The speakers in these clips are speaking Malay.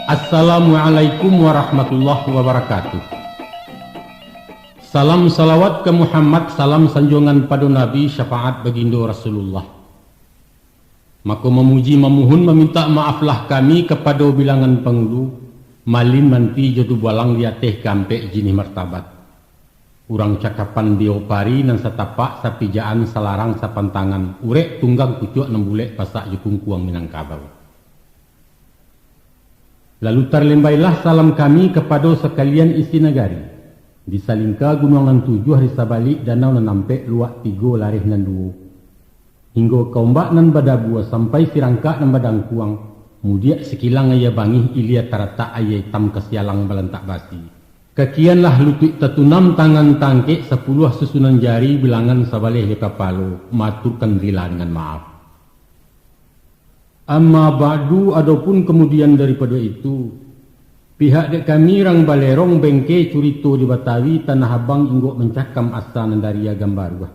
Assalamualaikum warahmatullahi wabarakatuh. Salam salawat ke Muhammad, salam sanjungan pada Nabi, syafaat baginda Rasulullah. Maka memuji memohon meminta maaflah kami kepada bilangan penghulu, malin manti jodoh balang liateh kampek jinih martabat. Urang cakapan diopari nan satapak sapijaan salarang sapantangan, urek tunggang kucuk nembulek pasak jukung kuang Minangkabau. Lalu terlembailah salam kami kepada sekalian isi negari. Di Salingka gunungan 7 hari sabalik danau nan nampek luak 3 larih nan 2. Hingga kaumbak nan badabua sampai sirangka nan badang kuang. Mudiak sekilang ayah bangih ilia tarata ayah hitam kesialang balantak basi. Kekianlah lutut tetunam tangan tangkek 10 susunan jari bilangan sabaleh ya kapalo. Maturkan rila dengan maaf. Amma ba'du, adapun kemudian daripada itu, pihak dek kami rang balerong bengke curito di Batawi tanah abang inggok mencakam asa nandaria gambarwah.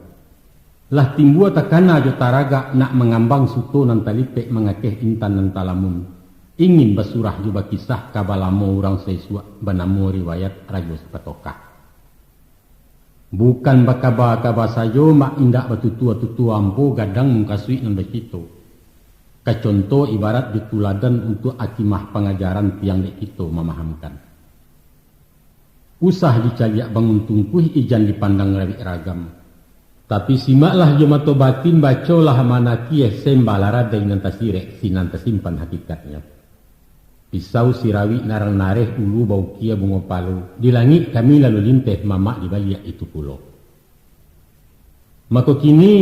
Lah timbua takana jo taraga nak mengambang suto nan talipek mengakeh intan nan talamun. Ingin basurah juga kisah kabalamo orang sesuak banamo riwayat rajo sepatokah. Bukan bakaba-kaba sajo mak indak batutua-tutua ampo gadang mengkasui nan begitu. Contoh ibarat dituladan untuk akimah pengajaran tiang dek kita memahamkan. Usah dicaliak bangun tungkuh ijan dipandang rawik ragam. Tapi simaklah jemato batin bacolah mana kieh sembalara dengan tasirek sinan tersimpan hakikatnya. Pisau sirawi narang nareh ulu bau kia bungo palu. Di langit kami lalu linteh mamak di baliak itu pulau. Maka kini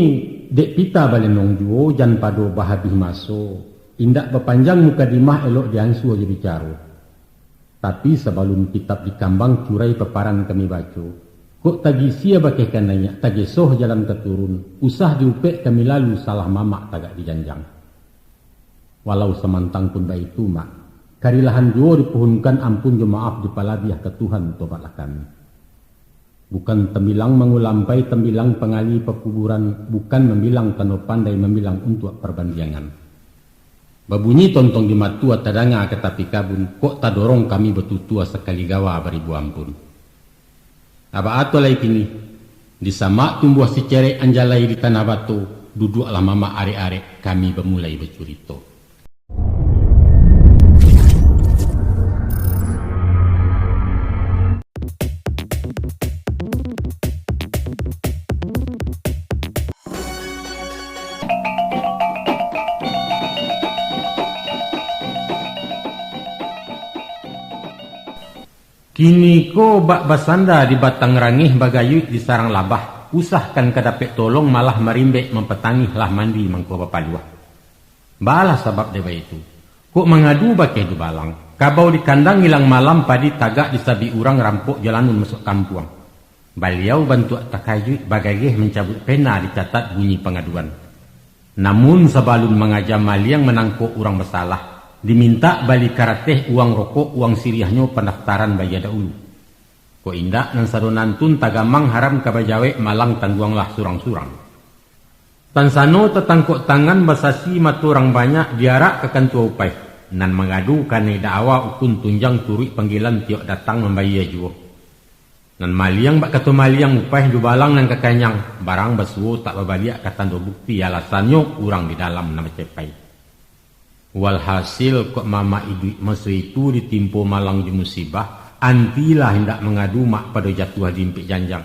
dek pita balenong juo jan pado bahabih maso. Indak berpanjang muka dimah elok diangsu aja bicara. Tapi sebelum kitab dikambang curai peparan kami baca. Kok tagi sia bakaikan nanya, tagi soh jalan keturun. Usah diupek kami lalu salah mamak tagak dijanjang. Walau semantang pun baik itu mak. Karilahan juo dipuhunkan ampun jo maaf di palabiah ke Tuhan tobatlah kami. Bukan tembilang mengulampai tembilang pengali pekuburan, bukan membilang tano pandai membilang untuk perbandiangan. Babunyi tontong di matua tadanga ke tapi kabun, kok tadorong kami betutua sekali gawa beribu ampun. Aba ato lagi kini, di sama tumbuh si cerek anjalai di tanah batu, duduklah mama are-are kami bermulai bercurito. Kini ko bak basanda di batang rangih bagayut di sarang labah. Usahkan kadapek tolong malah marimbek mempetangih lah mandi mangko bapaluah. Balah sebab deba itu. Kok mengadu bakai du balang. Kabau di kandang hilang malam padi tagak disabi urang rampok jalanun masuk kampung. Baliau bantu takayut bagagih mencabut pena dicatat bunyi pengaduan. Namun sebelum mengajam maliang menangkuk urang bersalah. Diminta balik karateh uang rokok, uang siriahnya pendaftaran bagi ada ulu. Ko indak nan sadonantun tagamang haram kabajawe malang tangguanglah surang-surang. Tansano tetangkok tangan basasi maturang banyak diarak ke kantua upay. Nan mengadu kane da'awa ukun tunjang turui panggilan tiok datang membayar juo. Nan maliang bak kata maliang upay dubalang nan kekanyang. Barang basuo tak babaliak katando bukti alasannya urang di dalam nama cepai. Walhasil kok mama ibu masa itu ditimpo malang di musibah, antilah hendak mengadu mak pada jatuh dimpik janjang.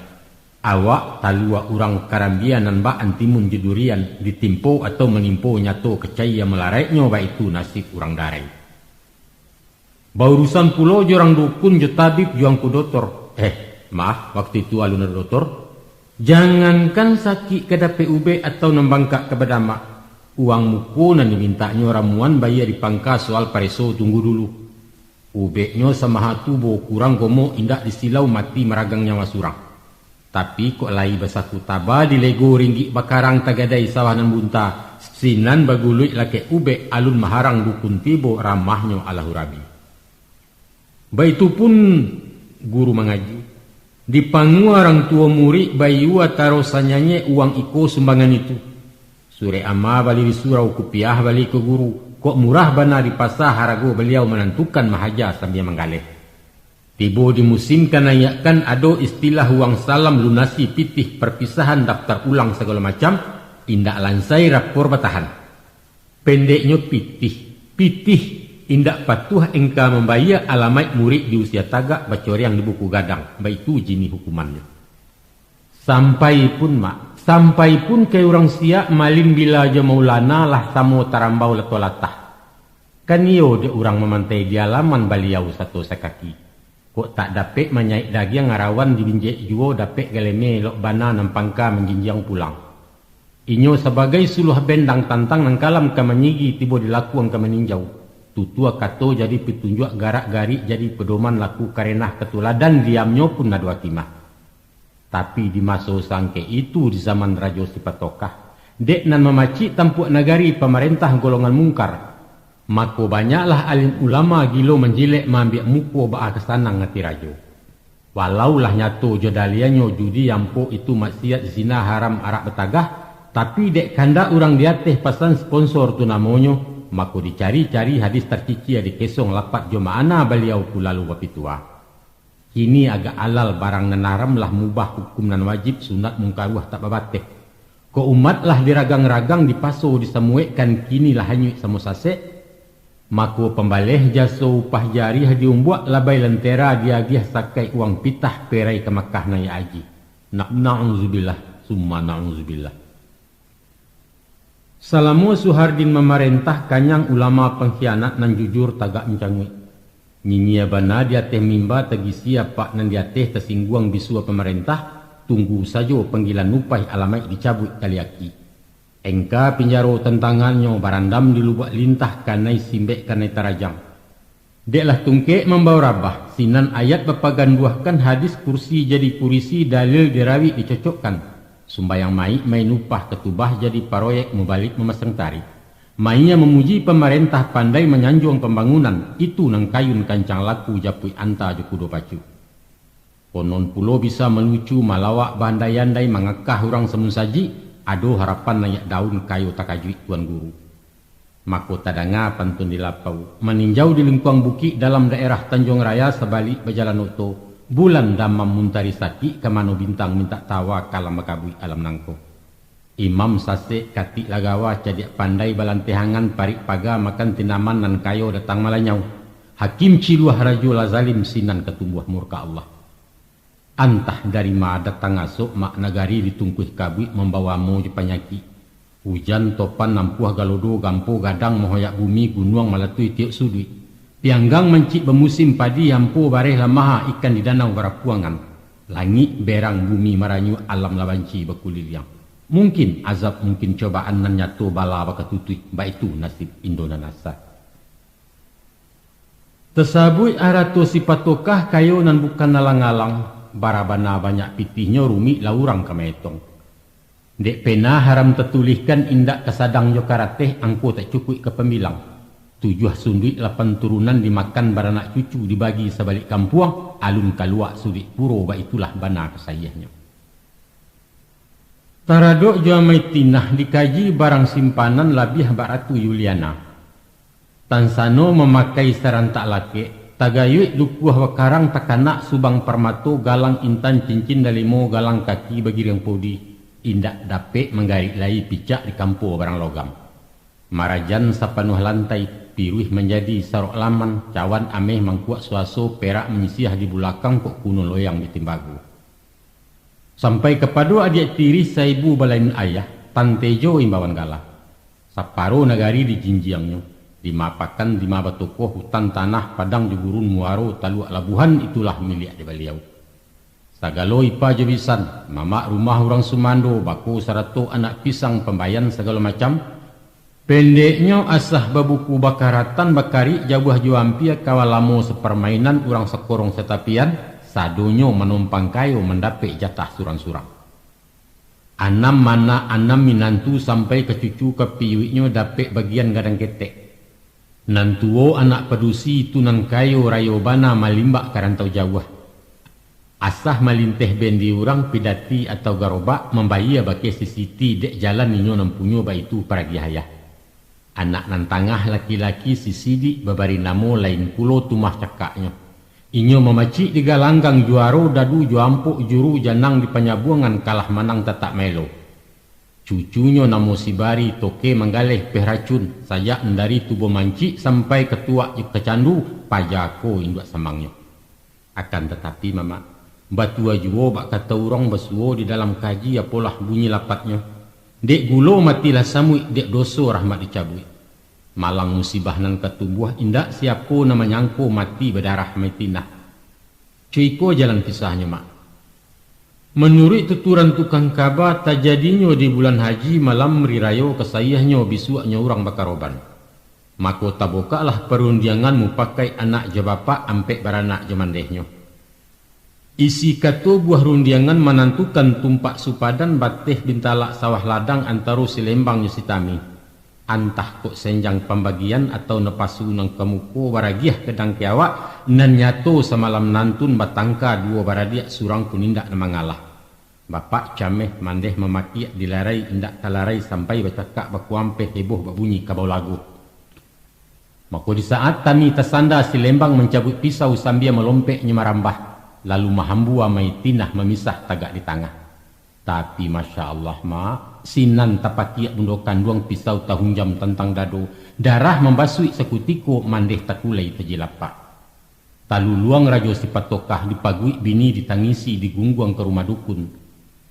Awak talua urang karambian nan bak antimun jedurian ditimpo atau menimpo nyato kecaya melareknya bak itu nasib urang darai. Baurusan pulau jorang dukun jo tabib juang ku doktor. Maaf waktu itu alun doktor. Jangankan sakit ke PUB atau nembangkak ke bedama. Uang muku nan dimintanya ramuan bayar di pangkas soal pareso tunggu dulu. Ubeknya sama hatu bo kurang gomo indak disilau mati meragang nyawa surang. Tapi kok lai basaku taba di lego ringgit bakarang tagadai sawanan bunta. Sinan baguluit lake ubek alun maharang dukun tibo ramahnya alahurabi. Baitu pun guru mengaji. Dipangu orang tua murid bayu atarosannya uang iko sumbangan itu. Sure ama bali di surau kupiah bali ke guru. Kok murah bana di pasar harago beliau menentukan mahaja sambil menggalih. Tibo di musim kanayakan ado istilah uang salam lunasi pitih perpisahan daftar ulang segala macam, indak lansai rapor batahan. Pendeknya pitih indak patuh engka membayar alamat murid di usia tagak bacoriang di buku gadang, baitu jini hukumannya. Sampai pun ke orang siak malin bila aja maulana lah samo tarambau leto-latah. Kan iyo de orang memantai di alaman baliau satu sekaki. Kok tak dapet menyaik daging ngarawan di binjek juo dapet galeme lok bana nampangka menjinjang pulang. Inyo sebagai suluh bendang tantang nang kalam ka menyigi tibo dilaku ang ka meninjau. Tutua kato jadi petunjuk garak-garik jadi pedoman laku karenah ketuladan diamnyo pun nadua timah. Tapi di masa sangke itu di zaman Rajo Sipatokah, dek nan memacik tampuk nagari pemerintah golongan mungkar. Maka banyaklah alim ulama gilo menjilek mambiak muko ba'a kesanang ngati Rajo. Walaulah nyato jodalianyo judi yampo itu maksiat zina haram arak betagah, tapi dek kanda orang diateh pasan sponsor tu namonyo, maka dicari-cari hadis tercici di kesong lapat jomaana beliau pulalu bapitua. Kini agak alal barang nenaram lah mubah hukum nan wajib sunat mungkaruah tak babateh. Ko umat lah diragang-ragang dipaso disamuekkan kini lah hanyut samusase. Mako pembaleh jaso upah jari diumbuak labai lentera diagih sakai uang pitah perai ke Makkah naya aji. Na'udzubillah summa na'udzubillah. Salamu Suhardin memerintah kanyang ulama pengkhianat nan jujur tagak mencangui. Nyinyia bana dia teh mimba tegi siapa nan dia teh tersingguang bisua pemerintah, tunggu saja panggilan nupai alamat dicabut kaliaki. Engka pinjaro tentangannya barandam di lubak lintah kanai simbek kanai tarajang. Deklah tungkek membawa rabah, sinan ayat bepagan buahkan hadis kursi jadi kurisi dalil dirawi dicocokkan. Sumbayang main upah ketubah jadi paroyek membalik memasang tarik. Mainnya memuji pemerintah pandai menyanjung pembangunan, itu nang kayun kancang laku japui anta jukudo pacu. Konon pulo bisa melucu malawak bandai-andai mengekah orang semun saji, ado harapan nayak daun kayu takajuit tuan guru. Mako tadanga pantun dilapau, meninjau di lingkuang bukit dalam daerah Tanjung Raya sebalik berjalan oto, bulan damam muntari saki kemano bintang minta tawa kalam makabui alam nangko. Imam sase katik lagawa cadiak pandai balantehangan parik paga makan tinaman nan kayo datang malanyau. Hakim ciluah rajul zalim sinan ketumbuh murka Allah. Antah dari ma datang asuk mak nagari ditungkuh kabui membawa moju penyaki. Hujan topan nampuah galodo gampo gadang mohoyak bumi gunung malatui tiuk sudui. Pianggang mencik bemusim padi yampo bareh lamaha ikan di danau barapuangan. Langit berang bumi maranyu alam labanci bekuliliang. Mungkin azab, mungkin cobaan nan nyatu bala bakatutui, itu nasib Indonanasa. Tesabui arato sipatokah kayo nan bukan nalang-alang, barabana banyak pitihnya rumi laurang kametong. Dek pena haram tertulihkan indak kesadang jokarateh angko tak cukup ke pemilang. 7 sunduit 8 turunan dimakan baranak cucu dibagi sebalik kampuang, alun kaluak sudik puro itulah bana kesayahnya. Taradok juamai tinah dikaji barang simpanan labih baratu Yuliana. Tansano memakai serantak lake, tagayuit dukuah wakarang takanak subang permato galang intan cincin dalimo galang kaki bagi yang podi. Indak dapet menggarik lai picak di kampo barang logam. Marajan sapanuh lantai, piruih menjadi sarok laman, cawan ameh mangkuak suaso perak menyisiah di belakang kok kuno loyang di timbagu. Sampai kepada adik tiri saibu balain ayah, Tantejo imbawan gala. Saparo nagari di jinjiangnya, dimapakan di mabatokoh hutan tanah padang di gurun muaro taluk labuhan itulah milik di beliau. Sagalo ipa jebisan, mama rumah orang Sumando, baku sarato anak pisang pembayan segala macam. Pendeknya asah babuku bakaratan bakari jabuah juampia kawalamo sepermainan orang sekorong setapian. Sadonyo menumpang kayu mendapik jatah surang-surang. Anam mana anam minantu sampai ke cucu ke piwiknya dapik bagian gadang ketek. Nantuo anak pedusi tunan kayu rayo bana malimbak karantau jauh. Asah malinteh bendi orang pidati atau garobak membayar baki sisiti dek jalan ninyo nampunyo baitu para gihaya. Anak nan tangah laki-laki si Sidik babari namo lain pulo tumah cakaknya. Inyo memacik di galanggang juaro dadu juampuk juru janang di panyabuangan kalah manang tatak melo. Cucunya namo si Bari toke menggaleh peracun sajak dari tubuh mancik sampai ketua kecandu pajako induk samangnya. Akan tetapi mama batua juo bak kata urang basuo di dalam kaji apolah bunyi lapatnya. Dek gulo matilah samui dek doso rahmat dicabui. Malang musibah nan ketubuh indak siapo nama nyangko mati berdarah metinah. Cuiko jalan kisahnya mak. Menurut tuturan tukang kaba tajadinya di bulan haji malam rirayo kesayahnya bisuaknya orang bakaroban. Mako tabokalah perundianganmu pakai anak jabapa ampek baranak jamandehnya. Isi katu buah rundiangan menentukan tumpak supadan bateh bintalak sawah ladang antaro silembang nyusitami. Antah kok senjang pembagian atau nepasu nang kemuko baragiah kedang kiawak nan nyato semalam nantun batangka dua baradiak surang kunindak nemangalah. Bapak cameh mandeh memaki dilarai indak talarai sampai bercakap bakuampe heboh babunyi kabau lagu. Mako di saat kami tersanda silembang mencabut pisau sambil melompek nyemarambah lalu mahambua maitinah memisah tagak di tengah. Tapi Masya Allah sinan tapakiak bundokan duang pisau tahun jam tentang dado. Darah membasui sekutiko mandeh takulai terjilapak. Talu luang rajo sifat tokah dipagui bini ditangisi digungguang ke rumah dukun.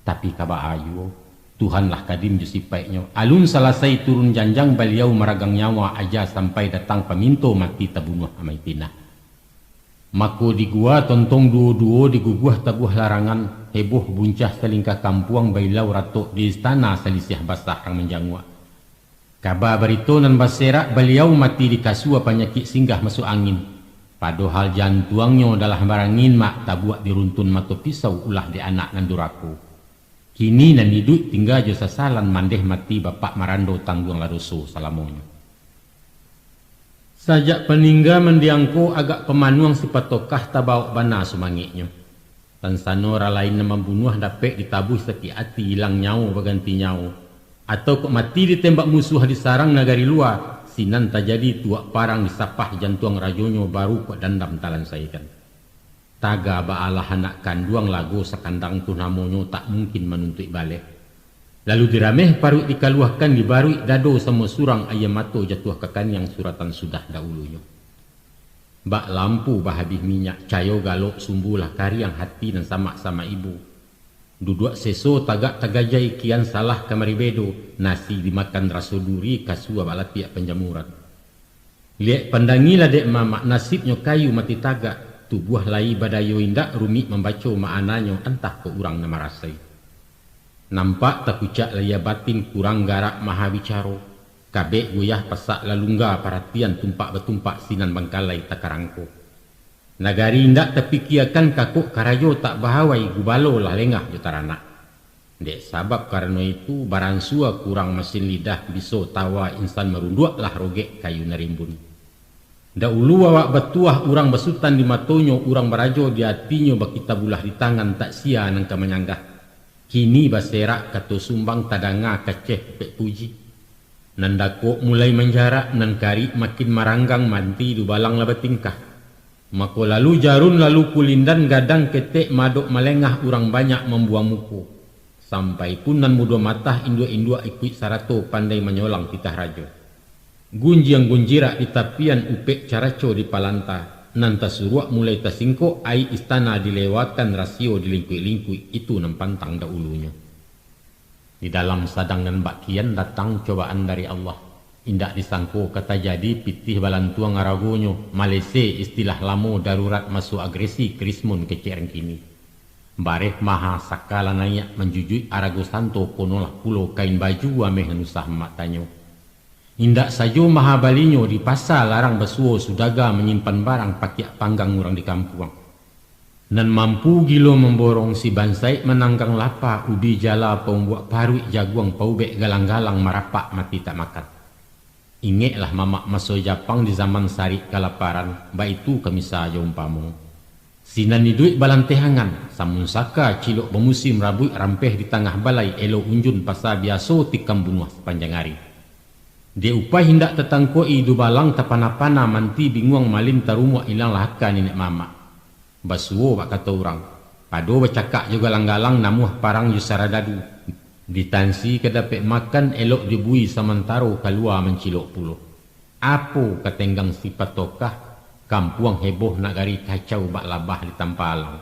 Tapi kaba ayu Tuhanlah kadim jusipaiknya. Alun selesai turun janjang beliau meragang nyawa aja sampai datang peminto mati tabunuh amaitina. Mako di gua tontong duo-duo diguguah tabuh larangan heboh buncah selingkah kampuang bailau ratok di istana selisih basah rang menjangwa. Kaba barito nan baserak beliau mati di kasua penyakit singgah masuk angin. Padahal jantuangnya dalah barangin mak tabuak diruntun mato pisau ulah di anak nan duraku. Kini nan hidup tinggal jo sasalan mandeh mati bapak marando tangguang ladoso salamonyo. Sajak peninggal mendiangko agak pemanuang sifat tokah tabau bana sumangiknya. Dan sanora lain nama bunuh dapat ditabuh seti hati hilang nyawa berganti nyawa. Atau kok mati ditembak musuh di sarang nagari luar. Sinan tak jadi tuak parang disapah jantuang rajonyo baru kok dandam talan saikan. Taga baalah anak kanduang lagu sekandang tu namonyo tak mungkin menuntut balik. Lalu dirameh parut dikaluahkan dibarui dado sama surang ayam mato jatuh kekan yang suratan sudah dahulunya. Bak lampu habis minyak cayo galok sumbulah kari yang hati dan sama-sama ibu. Duduk seso tagak tagajai kian salah kamari bedo nasi dimakan raso duri kasua balat tiak penjamuran. Lihat pandangilah dek mamak nasibnya kayu mati tagak tubuh lai badayo indak rumit membaca maknanya entah ke urang nama rasai. Nampak tak kucak laya batin kurang garak maha bicaro. Kabek goyah pasak lalungga perhatian tumpak betumpak sinan bangkalai takarangko. Nagari indak terpikiakan kakuk karajo tak bahawai gubalo lah lengah jutaranak. Dek sabab karena itu baransua kurang mesin lidah biso tawa insan merunduk lah rogek kayu nerimbun. Dahulu awak betuah urang besutan di matonyo urang barajo di hatinya bakita bulah di tangan tak sia nangka menyanggah. Kini baserak kato sumbang tadanga kaceh pek puji. Nandako mulai menjarak nan kari makin maranggang manti du balang laba tingkah. Mako lalu jarun lalu kulindan gadang ketek madok malengah urang banyak membuang muku. Sampai pun nan mudo matah indua-indua ikut sarato pandai menyolang titah rajo. Gunjiang gunjirak di tapian upek caraco di palanta. Nan tasuruak mulai tasingko ai istana dilewatkan rasio dilingkui-lingkui itu nampantang dahulunya. Di dalam sadangan bakian datang cobaan dari Allah. Indak disangko kata jadi pitih balantuang aragonyo Malese istilah lamo darurat masuk agresi krismun kecereng kini. Bareh maha sakala nayak menjujui arago santo konolah pulau kain baju ameh nusah matanyo. Indak sajo maha balinyo di pasar larang besuo sudaga menyimpan barang pakiak panggang orang di kampung. Nan mampu gilo memborong si bansai menanggang lapa ubi jala pembuat parui jaguang paubek galang-galang marapak mati tak makan. Ingatlah mamak masuk Japang di zaman sari kelaparan, baitu kamisa jompamong. Sinan ni duit balantehangan, samun saka cilok bermusim rabui rampeh di tengah balai elo unjun pasar biaso tikam bunuh sepanjang hari. Dia upah hindak tetangkoi du balang tapana-pana manti bingung malin tarumua ilang lahaka nenek mama. Basuo bak kata orang. Pado bercakap juga langgalang namuh parang yusara dadu. Ditansi kedapek makan elok dibui samantaro keluar mencilok puluh. Apo ketenggang sifat tokah kampuang heboh nak gari kacau bak labah di tampalang.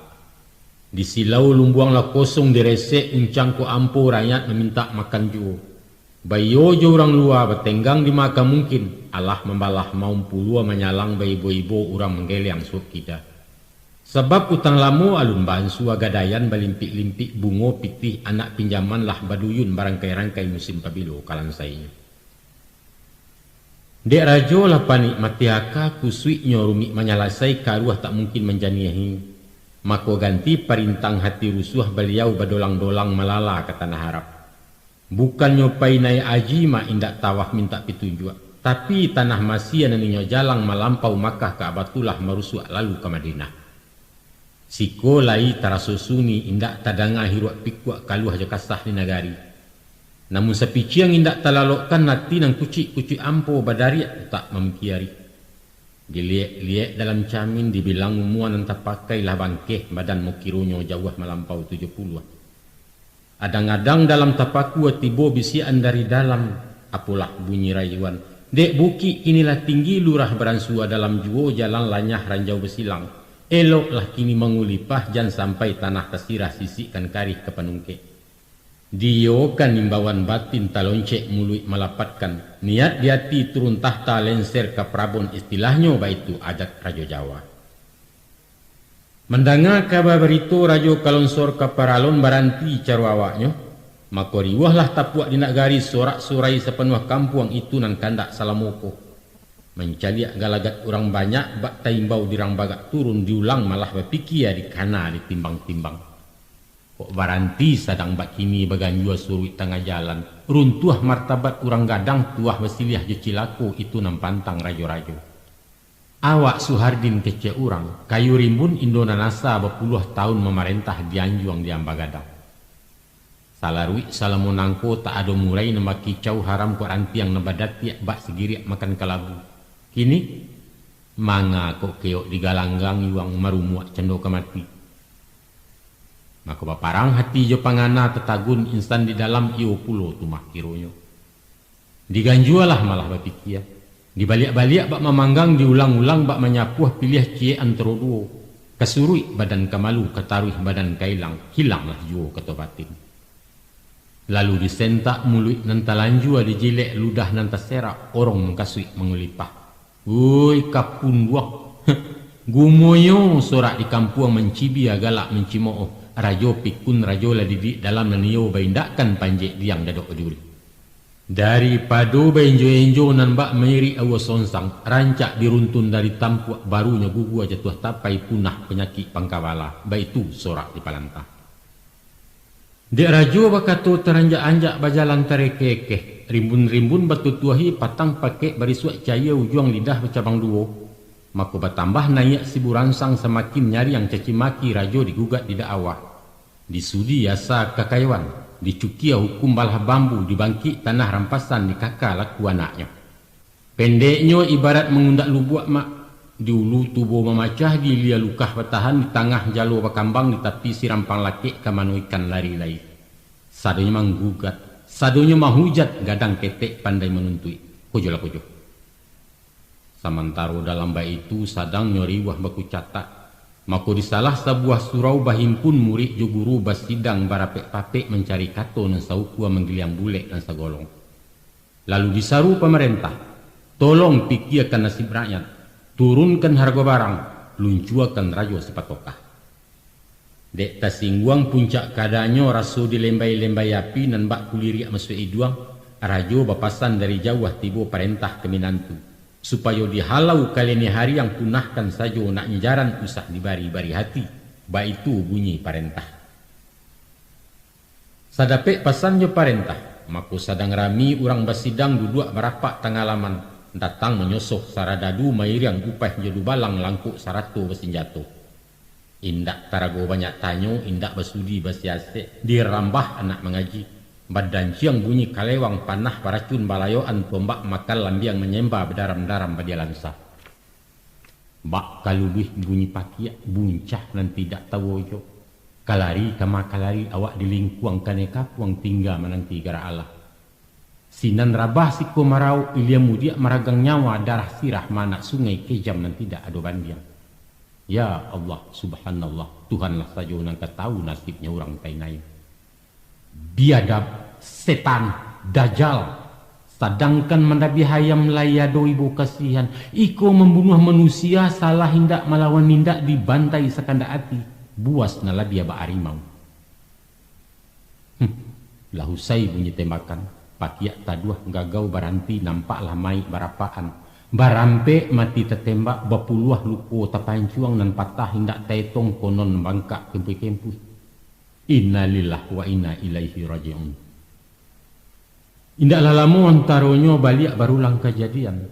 Di silau lumbuang lah kosong diresek uncang ko ampo rakyat meminta makan juo. Bayo jo orang luar bertenggang di maka mungkin Allah membalah maum pulua menyalang bayi ibu-ibu orang menggeliang sup kita. Sebab utang lamu alun bansu agadayan balimpik-limpik bungo pitih anak pinjaman lah baduyun barangkai-rangkai musim pabilo kalan saya. Dek rajo lah panik matiaka kusui nyorumi menyalasai karuah tak mungkin menjaniahi. Mako ganti perintang hati rusuh beliau badolang-dolang malala ke tanah Arab. Bukan nyopai naik aji ma indak tawah minta petunjuk. Tapi tanah masih naninyo jalang melampau Makkah ke Abatulah merusuh lalu ke Madinah. Siko lai tarasusuni indak tadanga hiruak pikuak kaluh aja kasah di nagari. Namun sepiciang indak talalokkan nati nang kucik-kucik ampo badari tak memkiari. Diliek-liek dalam camin dibilang umuan entah pakailah bangkeh badan mukironyo jauh melampau 70. Adang-adang dalam tapaku tibo bisian dari dalam apulah bunyi rayuan. Dek buki inilah tinggi lurah beransua dalam juo jalan lanyah ranjau besilang. Eloklah kini mengulipah jan sampai tanah kesirah sisikan karih ke penungke. Dio kan imbauan batin taloncek muluit melapatkan. Niat di hati turun tahta lenser ke Prabon istilahnya baitu adat Rajo Jawa. Mendengar kabar berito Rajo kalonsor ke Paralon baranti carwawaknya. Maka riwahlah tapuak di nagari sorak-sorai sepenuh kampung itu nan kandak salamoko. Mencaliak galagat orang banyak bak taimbau dirang bagak turun diulang malah berpikir di kana ditimbang-timbang. Kok baranti sadang bak kini baganjua suruh tengah jalan. Runtuh martabat orang gadang tuah wasiliah jecilaku itu nampantang rajo-rajo. Awak Suhardin kece orang, kayu rimbun Indona nasa berpuluh tahun memerintah dianjuang di Ambagadang. Salarui salamunangko tak ada murai nama kicau haram ko antiang nabadat tiak bak segiri makan kalabu. Kini manga kok keok digalanggang iwang marumuak cendo kemati. Maka baparang hati jo pangana tetagun instan di dalam iyo pulo tumah kironyo. Diganjualah malah bapikir. Dibalik-balik bak memanggang diulang-ulang bak menyapuh pilih cie antara duo. Kesurui badan kemalu ketaruh badan kailang. Hilanglah juo ketobatin. Lalu disentak mulut nantalanjua dijilek ludah nantaserak orang kasui mengulipah. Woi kapun buah. Gumoyo sorak di kampung mencibi agalak mencimooh. Rajo pikun rajo lah didik dalam nanio baindakan panjek diang dadok duri. Daripada benjo-enjo nan bak meri awas sonsang rancak diruntun dari tampuak barunya gugu jatuh tapai punah penyakit pangkawala baitu sorak di palantah. Dek rajo bakato teranjak-anjak bajalan tarekekeh rimbun-rimbun batu tuahi patang pakai barisuak cahaya ujuang lidah bercabang duo. Maka bertambah naik si buransang semakin nyari yang caci maki rajo digugat di dakwah. Disudi yasa kakaiwan, dicukia hukum balah bambu, dibangkit tanah rampasan di kakak laku anaknya. Pendeknya ibarat mengundak lubuak mak, diulu tubuh memacah di lia lukah bertahan di tengah jalur bakambang di tepi si rampang laki kamanu ikan lari-lari. Sadonya menggugat, sadonya mahujat gadang ketek pandai menuntui. Kojolah kojo. Samantaro dalam bayi itu sadang nyori wah baku catak. Maka disalah sebuah surau bahimpun murid jo guru basidang barapek-papek mencari kato dan saukua menggiliang bulek dan sagolong. Lalu disaru pemerintah, tolong pikirkan nasib rakyat, turunkan harga barang, luncuakan rajo sepatokah. Dek tasingguang puncak kadanya rasu dilembai-lembai api dan bak kuliriak masuk iduang, rajo bapasan dari jauh tibo perintah ke Minantu. Supaya dihalau kalian hari yang punahkan saja nak nyejaran usah dibari-bari hati. Baik itu bunyi perintah. Sadapek pasannya perintah. Maka sadang rami orang basidang duduk berapak tangalaman. Datang menyosok saradadu mairiang upah jadu balang langkuk saratu bersenjata. Indak tarago banyak tanyo, indak basudi basiase. Dirambah anak mengaji. Badan siang bunyi kalewang panah paracun balayoan tombak makal lambiang menyembah berdaram-daram badialansa. Bak kalubih bunyi pakiak buncah nan tidak tahu jo. Kalari kama kalari awak dilingkuang kaneka puang tinggal menanti gara Allah. Sinan rabah siko marau ilia mudia maragang nyawa darah sirah mana sungai kejam nan tidak ado bandiang. Ya Allah subhanallah, Tuhanlah saja yang tahu nasibnya orang tainai. Biadab, setan, dajjal, sedangkan mendabi hayam layado ibu kasihan, iko membunuh manusia salah hindak melawan nindak dibantai sekanda hati, buas nalabia ba arimau. Lahusai bunyi tembakan, pakiak taduah gagau baranti nampaklah mai barapaan. Barampe mati tertembak bapuluah luko tapain cuang nan patah hindak taitong konon bangkak kempu-kempu. Innalillah wa inna ilaihi raji'un. Indaklah lama antaronyo baliak barulang kejadian.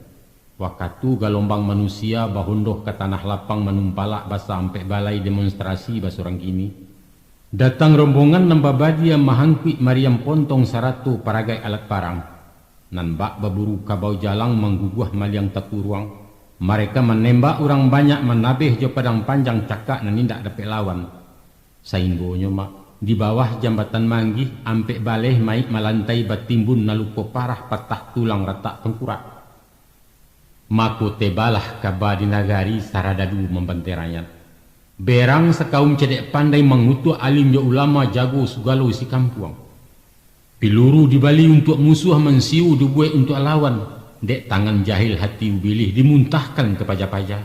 Wakatu galombang manusia bahundoh ke tanah lapang menumpalak basa sampai balai demonstrasi basa orang kini. Datang rombongan nambabadia mahangkui Mariam pontong saratu paragai alat parang. Nan bak baburu kabau jalang mengguguh maliang takuruang. Mereka menembak orang banyak menabeh jo padang panjang cakak nan indak dapat lawan. Sainggonyo mak di bawah jambatan manggih ampek baleh maik malantai batimbun naluko parah patah tulang retak tengkurak. Mako tebalah kaba di nagari saradadu membanteranya. Berang sekaum cedek pandai mengutuk alim jo ulama jago sugalo si kampuang. Piluru dibali untuk musuh mensiu dibuat untuk lawan. Dek tangan jahil hati ubilih dimuntahkan ke paja-paja.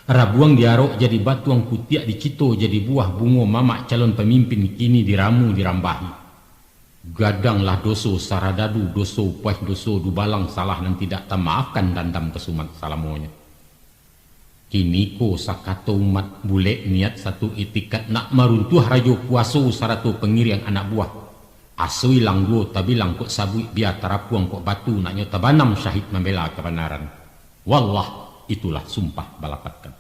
Rabuang diarok jadi batuang kutiak dicito jadi buah bungo mamak calon pemimpin kini diramu dirambahi. Gadanglah doso saradadu doso puas doso dubalang salah dan tidak tamaafkan dandam kesumat salamonya. Kini ko sakato umat bule niat satu itikat nak maruntuh rajo kuaso saratu pengiriang anak buah. Asui langgo tapi langkut sabui biar tarapuang kok batu naknya tabanam syahid membela kebenaran. Wallah itulah sumpah balapatkan.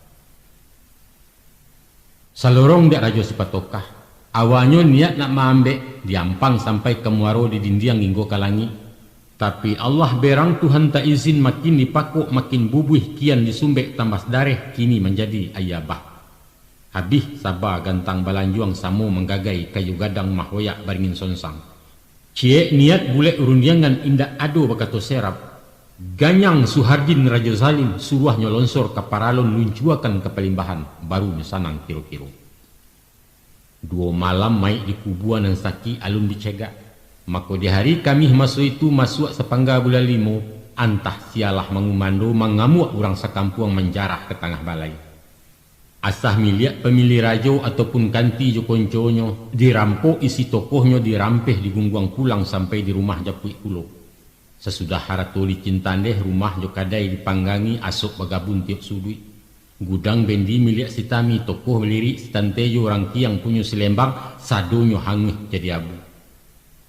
Salorong dek rajo sipatokah. Awalnya niat nak maambek diampang sampai ke muaro di dindiang hinggo kalangi. Tapi Allah berang Tuhan tak izin makin dipakuk makin bubuh kian disumbek tambah dareh kini menjadi ayabah. Habis sabar gantang balanjuang samu menggagai kayu gadang mahwayak baringin sonsang. Cie niat bulek urundiangan indak ado bakato serap. Ganyang Suhardin Raja Zalim suruh nyolonsor ke paralon luncuakan ke pelimbahan baru nyesanang kiro-kiro. 2 malam mai di kubuan dan saki alun dicegak. Maka di hari kami masuk itu masuk sepangga bulan 5 antah sialah mengumando mengamuk orang sekampung menjarah ke tengah balai. Asah miliak pemilih rajo ataupun kanti jo konconyo dirampok isi tokohnya dirampeh digungguang pulang sampai di rumah Japui Kulo. Sesudah haratuli cintandeh rumah jo kadai dipanggangi asok bagabun tiap sudui. Gudang bendi miliak sitami tokoh melirik sitantejo orang kiang punya selembang sadonyo hangih jadi abu.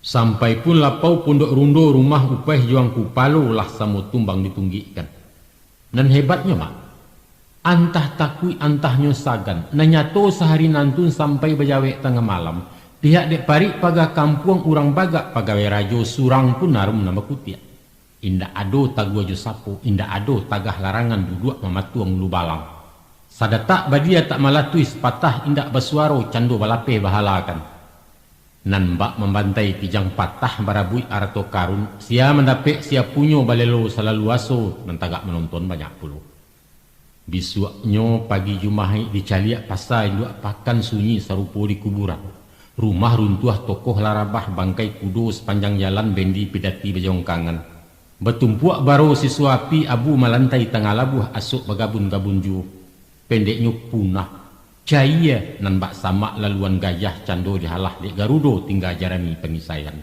Sampai pun lapau pondok rundo rumah upah juang kupalo lah samo tumbang ditunggikan. Dan hebatnya mak. Antah takui antahnya sagan. Nanyato sehari nantun sampai bejawek tengah malam. Pihak dek parik paga kampung urang bagak pagawe rajo surang pun narum nama kutiak. Indak ado tagua jo sapo. Indak ado tagah larangan duduk mematuang lubalang. Sadatak badia tak malatui sepatah indak bersuaro cando balape bahalakan. Nan mbak membantai pijang patah barabui arato karun. Sia mendapek sia punyo balelo selalu aso. Dan tagak menonton banyak puluh. Bisuaknya pagi Jumahi dicaliak pasai dua pakan sunyi sarupo di kuburan. Rumah runtuh tokoh larabah bangkai kudo sepanjang jalan bendi pidati bejongkangan. Betumpuak baru siswa api abu melantai tengah labuh asuk bagabun-gabun ju. Pendeknya punah. Cahaya nan bak sama laluan gajah cando dihalah di Garudo tinggal jarami pengisaian.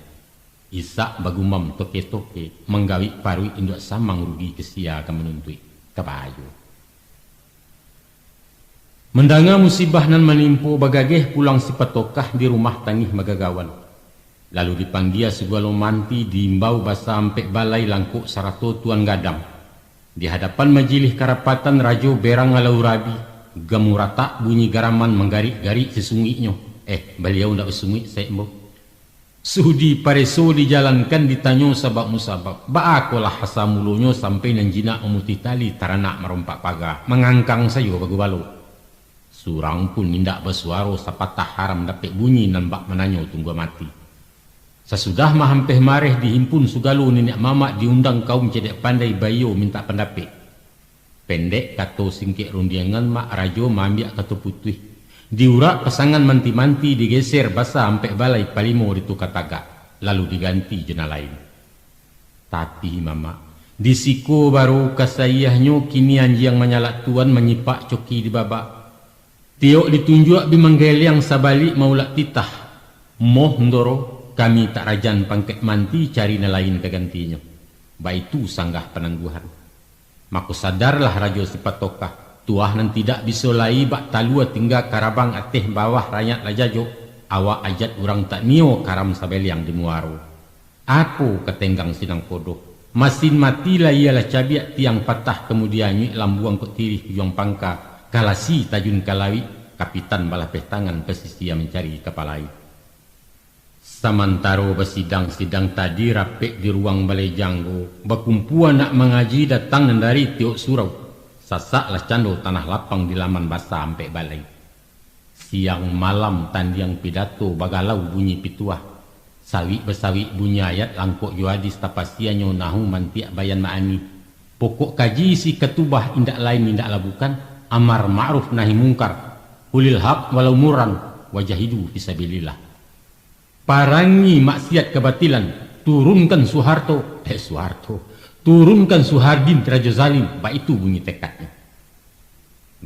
Isak bagumam toke-toke menggawi parui induk samang rugi kesia ke menuntui kebayu. Mendanga musibah nan menimpu bagageh pulang si petokah di rumah tangih magagawan. Lalu dipanggia segala manti diimbau basa ampek balai langkuk sarato tuan gadang. Di hadapan majilih karapatan rajo berang ngalau rabi. Gemurata bunyi garaman menggarik-garik sesunginya. Beliau ndak bersungi saya mbok. Sudi pareso dijalankan ditanyo sabab musabab. Baakolah hasa mulunyo sampai nanjina umuti tali taranak merompak paga. Mengangkang sayo bagu balo. Surang pun nindak bersuaro sapatah haram dapat bunyi nambak menanyo tunggu mati. Sesudah mahampeh mareh dihimpun sugalu nenek mamak diundang kaum cedek pandai bayo minta pendapat. Pendek kato singkik rundiangan mak rajo mambiak kato putih. Diurak pasangan manti-manti digeser basa sampai balai palimo ditukar tagak. Lalu diganti jena lain. Tapi mama, disiko baru kasayahnya kini anjing menyalak tuan menyipak coki di babak. Tiok ditunjuk bimanggeliang sabalik maulak titah. Moh ndoro kami tak rajan pangket manti cari nelain kegantinya. Baitu sanggah penangguhan. Maku sadarlah rajo sifat tokah. Tuah nan tidak bisa lai bak talua tinggal karabang ateh bawah rakyat lajajo. Awak ajat orang tak nio karam sabeliang di muaro. Aku ketenggang sinang podoh. Masin matilah ialah cabiak tiang patah kemudian nyik lambuang kok tirih juang pangka. Kalasi tajun kalawi, kapitan balah petangan pesisia mencari kepalai. Samantaro bersidang-sidang tadi rapek di ruang balai janggo. Bakumpuan nak mengaji datang dari tiok surau. Sasaklah cando tanah lapang di laman basah sampai balai. Siang malam tandiang pidato bagalau bunyi pituah. Sawi besawi bunyi ayat langkok juadis tapasianyo nahu mantiak bayan ma'ani. Pokok kaji si ketubah indak lain indak labukan. Amar ma'ruf nahi mungkar, hulil haq walau muran, wajahidu fisabilillah. Parangi maksiat kebatilan, turunkan Soeharto, turunkan Suhardin Raja Zalim, itu bunyi tekadnya.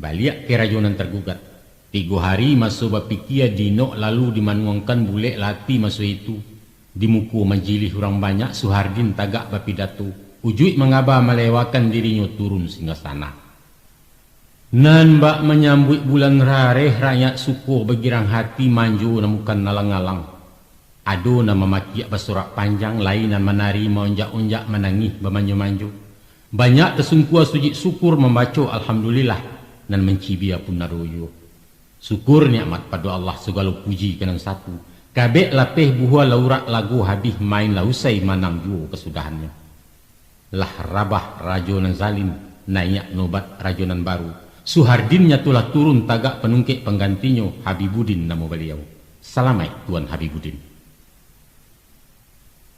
Baliak ke rajonan tergugat. 3 hari masuk bapikia dino lalu dimanuangkan bule lati masuk itu. Dimuku majilih orang banyak Suhardin tagak bapidato. Ujui mengaba melewakan dirinya turun singgah sana. Nan bak menyambut bulan rareh rakyat sukuh begirang hati manju namukan nalang-alang. Ado nama makiak bersorak panjang lain nan menari meonjak-onjak menangih bermanju-manju. Banyak tersungkua sujud syukur membaca alhamdulillah nan mencibia pun naroyo. Syukur nikmat pada Allah segala puji kenang satu. Kabek lapeh buah laurak lagu habis main lausai manang juo kesudahannya. Lah rabah rajonan zalim naik nobat rajonan baru. Suhardin nyatulah turun tagak penungkik penggantinya Habibudin nama beliau. Salamai Tuan Habibudin.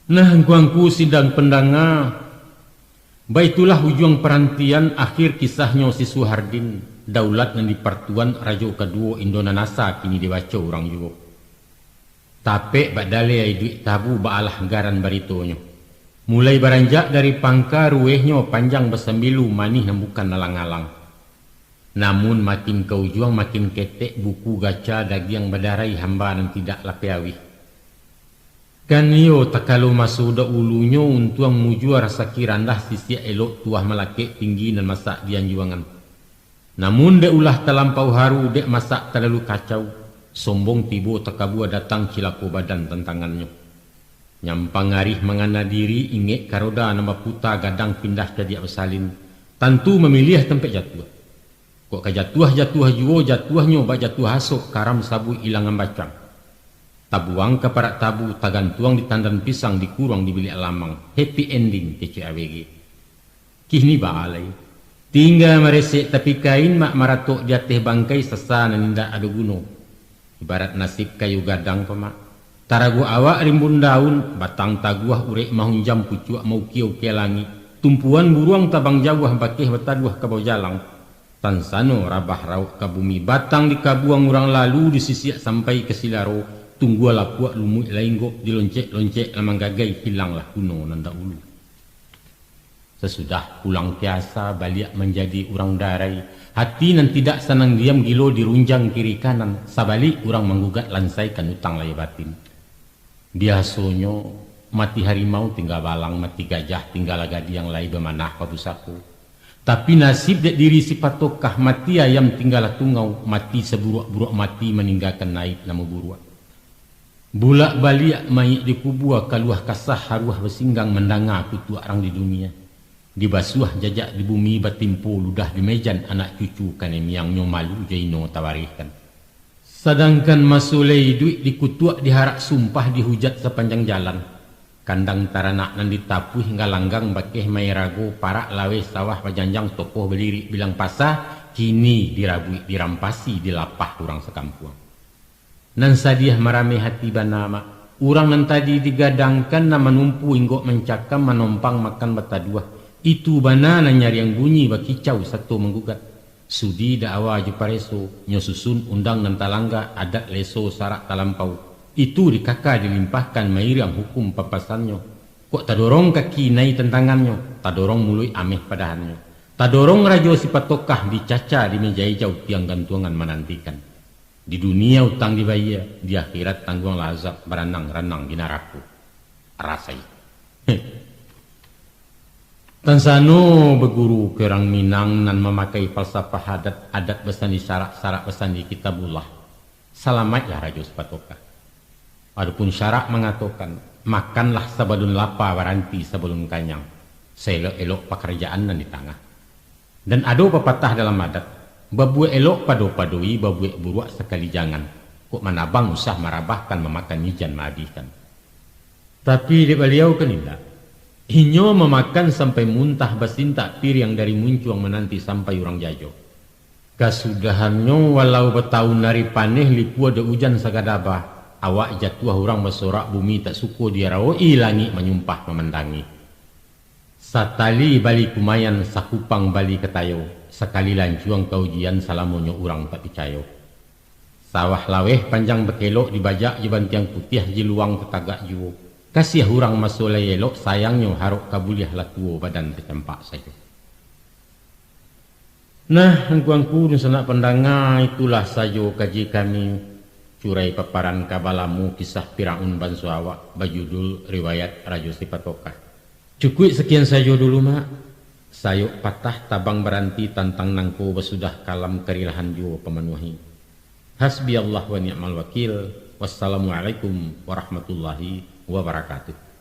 Nah guangku sidang pendanga. Baitulah ujung perantian akhir kisahnya si Suhardin. Daulat yang dipertuan Raja kedua Indonanasa kini dibaca orang juga. Tapi badale ai duit tabu baalah garan baritonya. Mulai beranjak dari pangka ruehnya panjang bersembilu manih bukan alang-alang. Namun makin kau juang makin ketek buku gaca dagiang badarai hamba dan tidak lapiawi. Kan yo tak kalau masuk dah ulunya untuk mujua rasa kirandah sisi elok tuah melakek tinggi dan masak dian juangan. Namun dek ulah terlampau haru dek masak terlalu kacau. Sombong tibo takabua datang cilako badan tentangannya. Nyampang arih mengana diri inget karoda nama puta gadang pindah jadi bersalin. Tentu memilih tempat jatuh. Kok kajatuah-jatuah juo jatuahnya bak jatuh hasuk karam sabu ilangan bacang. Tabuang keparak tabu tagantuang di tandan pisang dikurang di bilik lamang. Happy ending kece AWG. Kini baalai. Tinggal meresek tapi kain mak maratok jatih bangkai sesana nindak ada guno. Ibarat nasib kayu gadang pemak. Taragu awak rimbun daun batang taguah urek mahunjam pucuak mau kiau ke langit. Tumpuan buruang tabang jauh bakeh betaduah ke bawah jalang. Tansano rabah rauk ke bumi batang di kabuang orang lalu disisiak sampai ke silaro tunggu lapuak lumut lainggok diloncek-loncek lamang gagai hilanglah kuno nanda ulu. Sesudah pulang kiasa baliak menjadi orang darai hati nan tidak senang diam gilo dirunjang kiri kanan sabalik orang menggugat lansaikan utang lay batin. Biasanya mati harimau tinggal balang mati gajah tinggal agadi yang lain bermanah pabusaku. Tapi nasib dek diri si patokah mati ayam tinggal tungau mati seburuk-buruk mati meninggalkan naik nama buruak. Bulak baliak mayit di kubua kaluah kasah haruah bersinggang mendanga kutu orang di dunia. Dibasuh jajak di bumi batimpo ludah di mejan anak cucu kanemiang nyomalu jaino tawarihkan. Sedangkan masulei duit dikutuak diharak sumpah dihujat sepanjang jalan. Kandang taranak nan ditapuh hingga langgang bakeh mai rago parak lawe sawah pajanjang tokoh belirik bilang pasah kini dirabui dirampasi dilapah orang sekampung. Nan sadiah marame hati banama urang nan tadi digadangkan na menumpu inggok mencakam menompang makan batadua itu bana nan nyari yang bunyi bakicau satu menggugat sudi dakwa jupareso nyosusun undang nan talangga adat leso sarak talampau itu dikaka dilimpahkan mairiang hukum papasannya kok tadorong kaki nai tentangannya tadorong mului ameh padahannya tadorong rajo sifat tokah dicaca di meja hijau tiang gantungan menantikan. Di dunia utang dibayar, di akhirat tanggung lazab beranang-ranang di neraka. Rasai. Tansano beguru ke orang Minang nan memakai falsafah adat besan di syarak-syarak besan di kitabullah. Salamatlah rajo sepatoka. Adapun syarak mengatakan, makanlah sebelum lapar waranti sebelum kanyang. Seelok-elok pekerjaan nan di tengah. Dan ada pepatah dalam adat. Babuek elok pado-padoi, babuek buruak sekali jangan. Kok manabang usah marabahkan memakan mijan mahabiskan. Tapi di beliau kan tidak. Inyo memakan sampai muntah basinta piring dari muncuang menanti sampai orang jajo. Kasudahannya walau bertahun dari paneh lipua de hujan sagadabah. Awak jatuh orang bersorak bumi tak suko dia rawai langit menyumpah memendangi. Satali bali kumayan sakupang bali ketayo. Sekali lancuang kaujian salamonyo urang tak percaya. Sawah laweh panjang bekelok dibajak jeban tiang putih jiluang tetagak juo. Kasih hurang masolai elok sayangnya haruk kabuliah latuo badan tercempak saja. Nah, angku-angku dan sanak pendengar itulah saja kaji kami curai paparan kabalamu kisah Firaun ban Suawak berjudul riwayat Rajo Sipatokah. Cukup sekian saja dulu mak. Sayuk patah tabang beranti tantang nangko besudah kalam kerilahan jiwa pemenuhi. Hasbi Allah wa ni'mal wakil. Wassalamualaikum warahmatullahi wabarakatuh.